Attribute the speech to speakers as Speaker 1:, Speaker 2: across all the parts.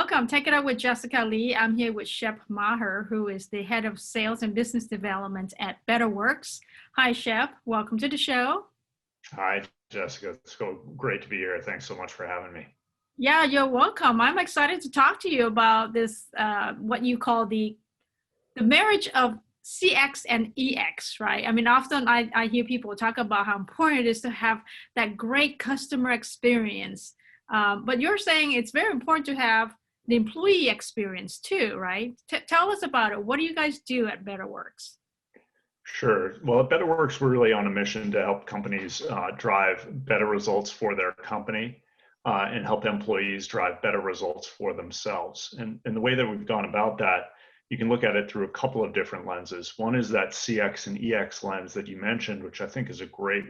Speaker 1: welcome. Take it up with Jessica Lee. I'm here with Shep Maher, who is the head of sales and business development at Betterworks. Hi, Shep. Welcome to the show.
Speaker 2: Hi, Jessica. It's great to be here. Thanks so much for having me.
Speaker 1: Yeah, you're welcome. I'm excited to talk to you about this, what you call the marriage of CX and EX, right? I mean, often I hear people talk about how important it is to have that great customer experience. But you're saying it's very important to have the employee experience too, right? Tell us about it. What do you guys do at Betterworks?
Speaker 2: Sure. Well, at Betterworks, we're really on a mission to help companies drive better results for their company and help employees drive better results for themselves. And the way that we've gone about that, you can look at it through a couple of different lenses. One is that CX and EX lens that you mentioned, which I think is a great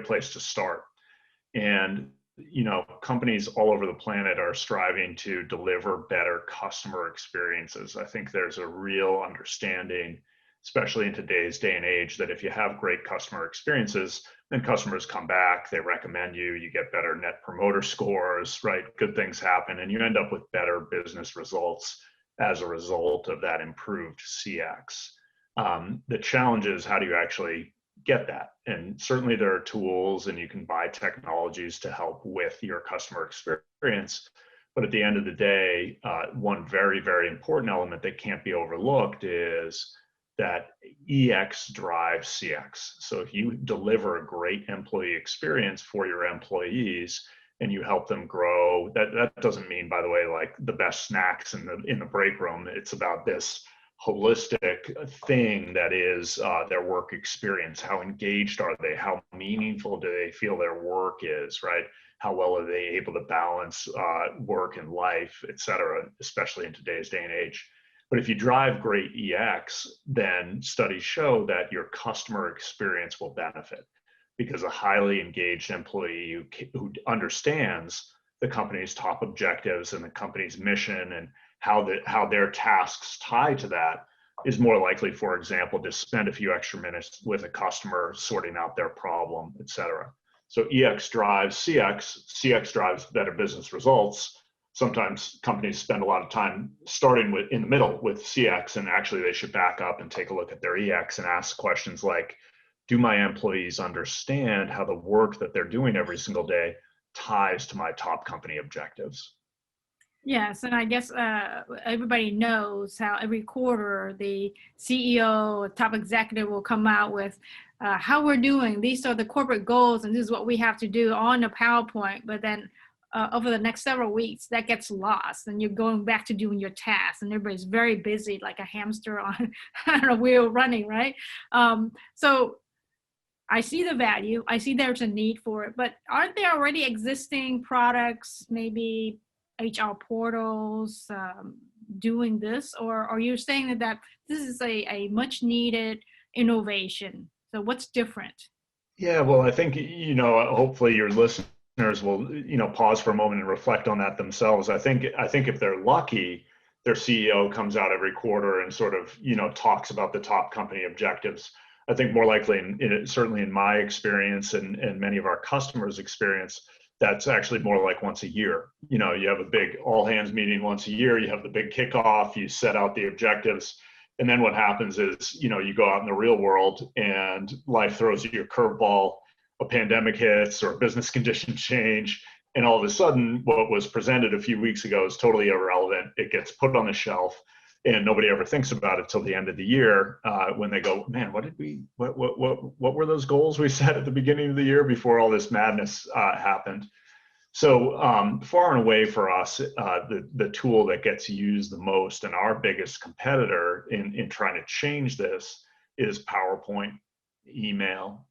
Speaker 2: place to start. And companies all over the planet are striving to deliver better customer experiences. I think there's a real understanding, especially in today's day and age, that if you have great customer experiences, then customers come back, they recommend you, you get better net promoter scores, right? Good things happen, and you end up with better business results as a result of that improved CX. The challenge is, how do you actually get that? And certainly there are tools and you can buy technologies to help with your customer experience. But at the end of the day, one very, very important element that can't be overlooked is that EX drives CX. So if you deliver a great employee experience for your employees and you help them grow, that doesn't mean, by the way, like the best snacks in the break room. It's about this holistic thing that is their work experience. How engaged are they? How meaningful do they feel their work is, right? How well are they able to balance work and life, et cetera, especially in today's day and age. But if you drive great EX, then studies show that your customer experience will benefit, because a highly engaged employee who understands the company's top objectives and the company's mission and how their tasks tie to that is more likely, for example, to spend a few extra minutes with a customer sorting out their problem, et cetera. So EX drives CX, CX drives better business results. Sometimes companies spend a lot of time starting in the middle with CX, and actually they should back up and take a look at their EX and ask questions like, do my employees understand how the work that they're doing every single day ties to my top company objectives?
Speaker 1: Yes, and I guess everybody knows how every quarter the CEO, top executive will come out with how we're doing. These are the corporate goals, and this is what we have to do on a PowerPoint. But then over the next several weeks, that gets lost, and you're going back to doing your tasks, and everybody's very busy, like a hamster on a wheel running, right? So I see the value. I see there's a need for it, but aren't there already existing products, maybe HR portals doing this, or are you saying that this is a much needed innovation? So what's different?
Speaker 2: Yeah, well, I think, hopefully your listeners will, pause for a moment and reflect on that themselves. I think if they're lucky, their CEO comes out every quarter and sort of, talks about the top company objectives. I think more likely, certainly in my experience and many of our customers' experience, that's actually more like once a year. You have a big all hands meeting once a year, you have the big kickoff, you set out the objectives. And then what happens is, you go out in the real world and life throws you a curveball, a pandemic hits or business conditions change. And all of a sudden, what was presented a few weeks ago is totally irrelevant. It gets put on the shelf and nobody ever thinks about it till the end of the year when they go, man, what were those goals we set at the beginning of the year before all this madness happened? So far and away for us, the tool that gets used the most and our biggest competitor in trying to change this is PowerPoint, email.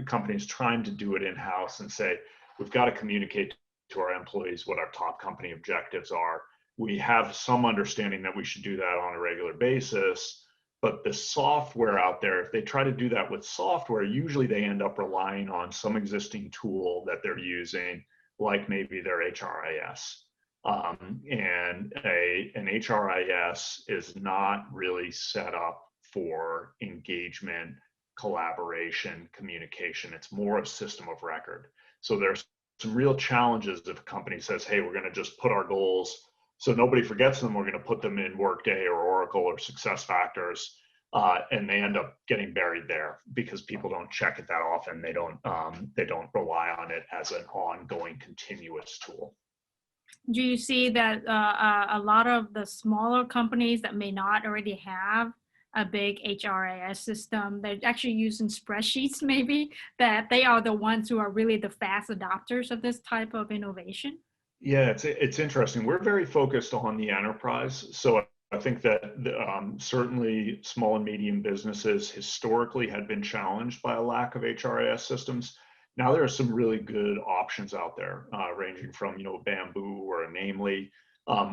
Speaker 2: Companies trying to do it in-house and say, we've got to communicate to our employees what our top company objectives are. We have some understanding that we should do that on a regular basis, but the software out there, if they try to do that with software, usually they end up relying on some existing tool that they're using, like maybe their HRIS. And an HRIS is not really set up for engagement, collaboration, communication. It's more a system of record. So there's some real challenges if a company says, hey, we're going to just put our goals So nobody forgets them. We're going to put them in Workday or Oracle or SuccessFactors, and they end up getting buried there because people don't check it that often. They don't rely on it as an ongoing, continuous tool.
Speaker 1: Do you see that a lot of the smaller companies that may not already have a big HRIS system, they're actually using spreadsheets maybe, that they are the ones who are really the fast adopters of this type of innovation?
Speaker 2: Yeah, it's interesting. We're very focused on the enterprise. So I think that certainly small and medium businesses historically had been challenged by a lack of HRIS systems. Now there are some really good options out there, ranging from Bamboo or a Namely.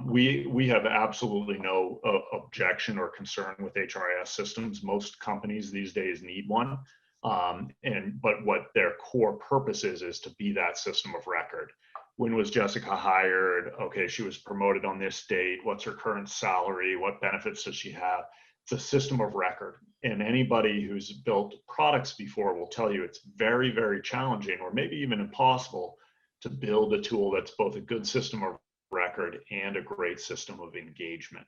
Speaker 2: We have absolutely no objection or concern with HRIS systems. Most companies these days need one, but what their core purpose is to be that system of record. When was Jessica hired? Okay, she was promoted on this date. What's her current salary? What benefits does she have? It's a system of record. And anybody who's built products before will tell you it's very, very challenging, or maybe even impossible, to build a tool that's both a good system of record and a great system of engagement.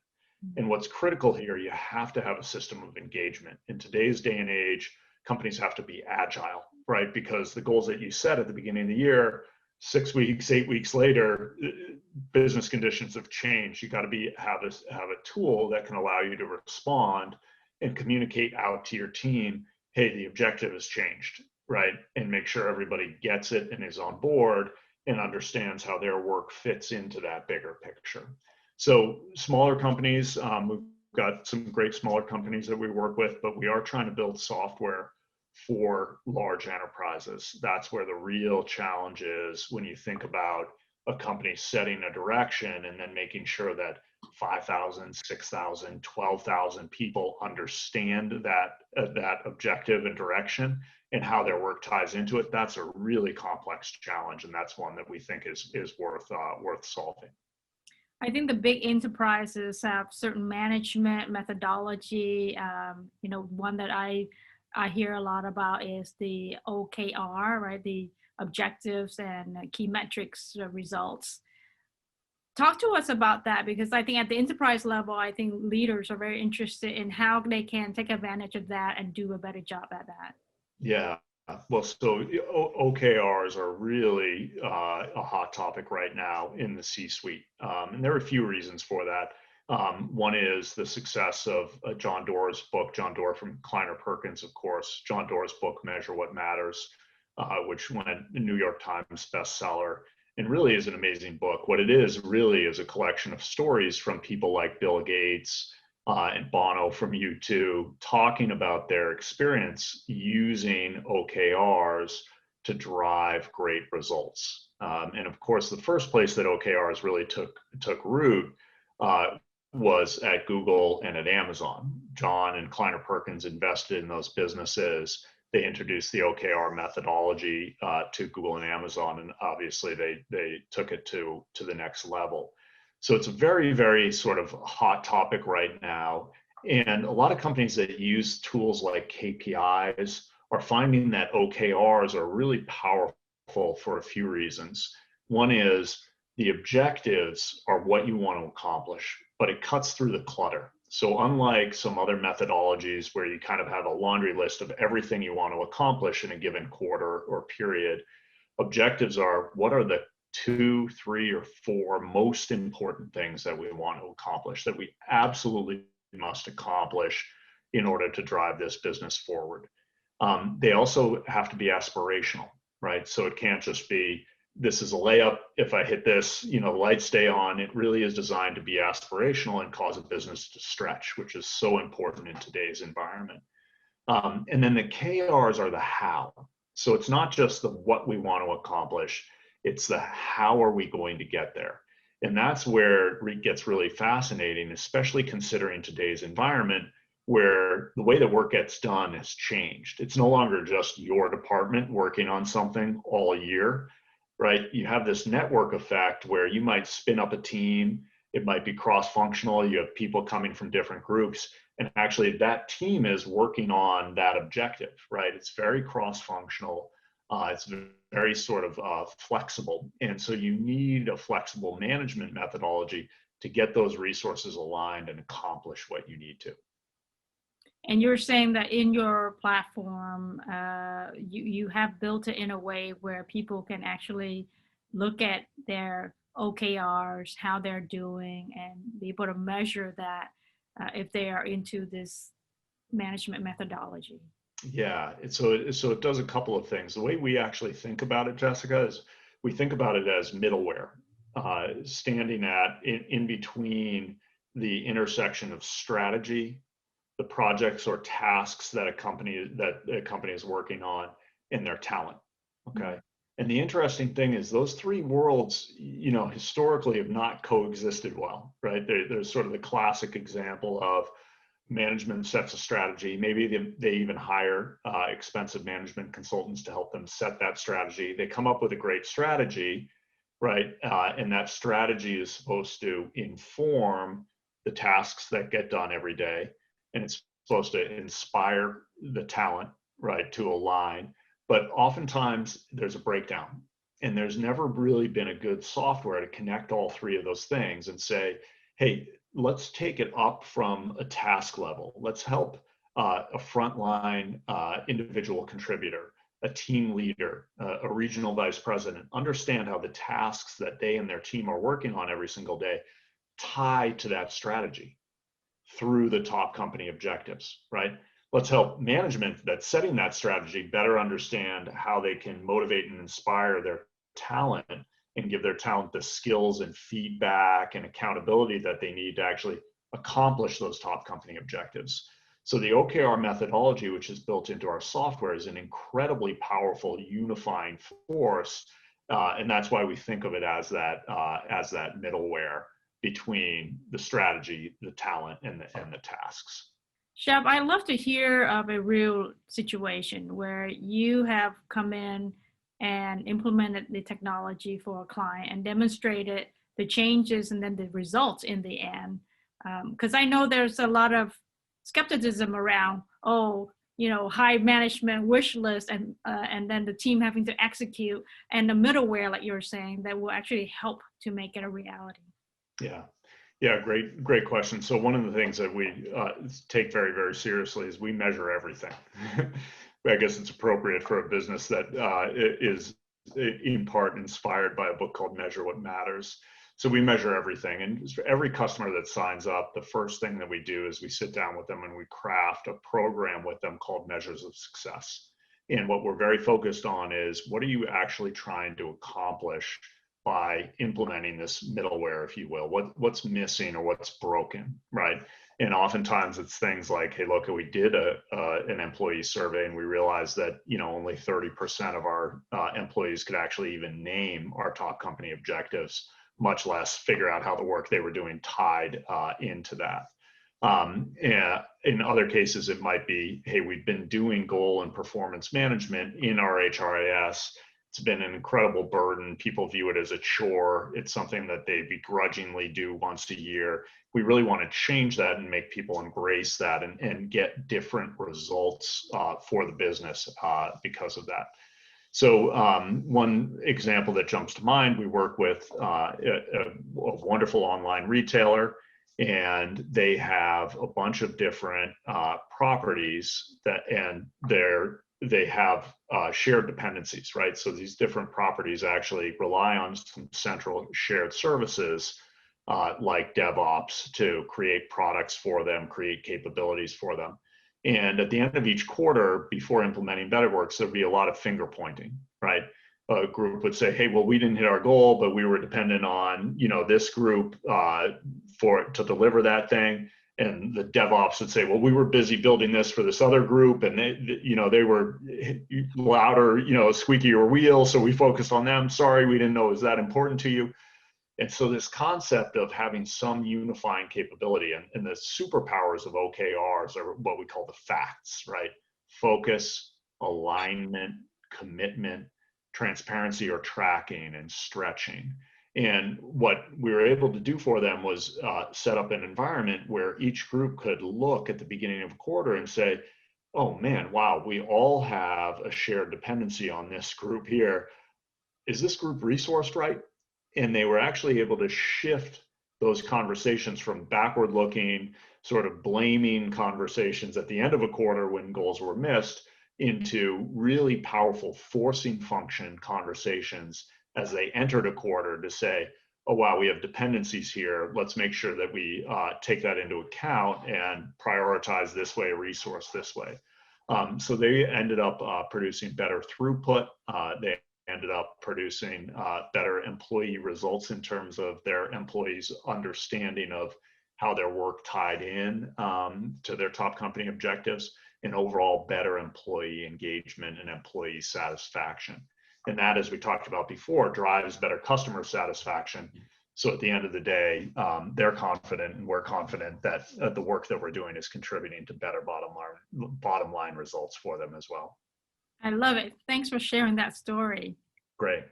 Speaker 2: And what's critical here, you have to have a system of engagement. In today's day and age, companies have to be agile, right? Because the goals that you set at the beginning of the year, 6 weeks, 8 weeks later, business conditions have changed. You got to have a tool that can allow you to respond and communicate out to your team, hey, the objective has changed, right? And make sure everybody gets it and is on board and understands how their work fits into that bigger picture. So smaller companies, we've got some great smaller companies that we work with, but we are trying to build software for large enterprises. That's where the real challenge is when you think about a company setting a direction and then making sure that 5,000, 6,000, 12,000 people understand that objective and direction and how their work ties into it. That's a really complex challenge, and that's one that we think is worth solving.
Speaker 1: I think the big enterprises have certain management methodology. One that I hear a lot about is the OKR, right? The objectives and key metrics results. Talk to us about that, because I think at the enterprise level, I think leaders are very interested in how they can take advantage of that and do a better job at that.
Speaker 2: Yeah. Well, so OKRs are really a hot topic right now in the C-suite. And there are a few reasons for that. One is the success of John Doerr's book, John Doerr from Kleiner Perkins, of course. John Doerr's book, Measure What Matters, which went a New York Times bestseller, and really is an amazing book. What it is really is a collection of stories from people like Bill Gates and Bono from U2, talking about their experience using OKRs to drive great results. And of course, the first place that OKRs really took root was at Google and at Amazon. John and Kleiner Perkins invested in those businesses. They introduced the OKR methodology to Google and Amazon, and obviously they took it to the next level. So it's a very, very sort of hot topic right now. And a lot of companies that use tools like KPIs are finding that OKRs are really powerful for a few reasons. One is the objectives are what you want to accomplish, but it cuts through the clutter. So unlike some other methodologies where you kind of have a laundry list of everything you want to accomplish in a given quarter or period, objectives are what are the 2, 3, or 4 most important things that we want to accomplish, that we absolutely must accomplish in order to drive this business forward. They also have to be aspirational, right? So it can't just be, this is a layup. If I hit this, lights stay on. It really is designed to be aspirational and cause a business to stretch, which is so important in today's environment. And then the KRs are the how. So it's not just the what we want to accomplish, it's the how are we going to get there. And that's where it gets really fascinating, especially considering today's environment where the way that work gets done has changed. It's no longer just your department working on something all year, right? You have this network effect where you might spin up a team. It might be cross-functional. You have people coming from different groups. And actually that team is working on that objective, right? It's very cross-functional. It's very sort of flexible. And so you need a flexible management methodology to get those resources aligned and accomplish what you need to.
Speaker 1: And you're saying that in your platform, you have built it in a way where people can actually look at their OKRs, how they're doing, and be able to measure that if they are into this management methodology.
Speaker 2: Yeah, so it does a couple of things. The way we actually think about it, Jessica, is we think about it as middleware, standing in between the intersection of strategy, the projects or tasks that a company is working on, and their talent. Okay. And the interesting thing is those three worlds, historically have not coexisted well, right? There's sort of the classic example of management sets a strategy. Maybe they even hire expensive management consultants to help them set that strategy. They come up with a great strategy, right? And that strategy is supposed to inform the tasks that get done every day. And it's supposed to inspire the talent, right, to align. But oftentimes there's a breakdown, and there's never really been a good software to connect all three of those things and say, hey, let's take it up from a task level. Let's help a frontline individual contributor, a team leader, a regional vice president understand how the tasks that they and their team are working on every single day tie to that strategy through the top company objectives, right? Let's help management that's setting that strategy better understand how they can motivate and inspire their talent and give their talent the skills and feedback and accountability that they need to actually accomplish those top company objectives. So the OKR methodology, which is built into our software, is an incredibly powerful unifying force. And that's why we think of it as that middleware between the strategy, the talent, and the tasks.
Speaker 1: Shep, I love to hear of a real situation where you have come in and implemented the technology for a client and demonstrated the changes and then the results in the end. Because I know there's a lot of skepticism around, high management wish list and then the team having to execute, and the middleware, like you're saying, that will actually help to make it a reality.
Speaker 2: Yeah, great question. So one of the things that we take very, very seriously is we measure everything. I guess it's appropriate for a business that is in part inspired by a book called Measure What Matters. So we measure everything. And for every customer that signs up, the first thing that we do is we sit down with them and we craft a program with them called Measures of Success. And what we're very focused on is, what are you actually trying to accomplish by implementing this middleware, if you will? What's missing or what's broken, right? And oftentimes it's things like, hey, look, we did an employee survey and we realized that only 30% of our employees could actually even name our top company objectives, much less figure out how the work they were doing tied into that. And in other cases, it might be, hey, we've been doing goal and performance management in our HRIS. It's been an incredible burden. People view it as a chore. It's something that they begrudgingly do once a year. We really want to change that and make people embrace that and get different results for the business because of that. So one example that jumps to mind, we work with a wonderful online retailer, and they have a bunch of different properties they have shared dependencies, right? So these different properties actually rely on some central shared services like DevOps to create products for them, create capabilities for them. And at the end of each quarter, before implementing Betterworks, there'd be a lot of finger pointing, right? A group would say, hey, well, we didn't hit our goal, but we were dependent on, this group to deliver that thing. And the DevOps would say, well, we were busy building this for this other group, and they were louder, squeakier wheel, so we focused on them. Sorry, we didn't know it was that important to you. And so this concept of having some unifying capability and the superpowers of OKRs are what we call the facts, right? Focus, alignment, commitment, transparency or tracking, and stretching. And what we were able to do for them was set up an environment where each group could look at the beginning of a quarter and say, oh man, wow, we all have a shared dependency on this group here. Is this group resourced right? And they were actually able to shift those conversations from backward looking, sort of blaming conversations at the end of a quarter when goals were missed into really powerful forcing function conversations as they entered a quarter to say, oh, wow, we have dependencies here. Let's make sure that we take that into account and prioritize this way, resource this way. So they ended up producing better throughput. They ended up producing better employee results in terms of their employees' understanding of how their work tied in to their top company objectives, and overall better employee engagement and employee satisfaction. And that, as we talked about before, drives better customer satisfaction. So at the end of the day, they're confident and we're confident that the work that we're doing is contributing to better bottom line results for them as well.
Speaker 1: I love it. Thanks for sharing that story.
Speaker 2: Great.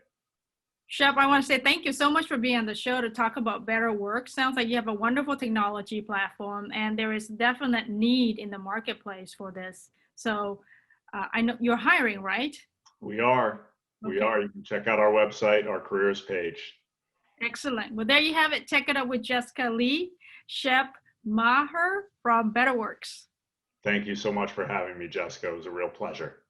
Speaker 1: Shep, I want to say thank you so much for being on the show to talk about Betterworks. Sounds like you have a wonderful technology platform, and there is definite need in the marketplace for this. So I know you're hiring, right?
Speaker 2: We are. We are. You can check out our website, our careers page.
Speaker 1: Excellent. Well, there you have it. Check it out with Jessica Lee, Shep, Maher from Betterworks.
Speaker 2: Thank you so much for having me, Jessica. It was a real pleasure.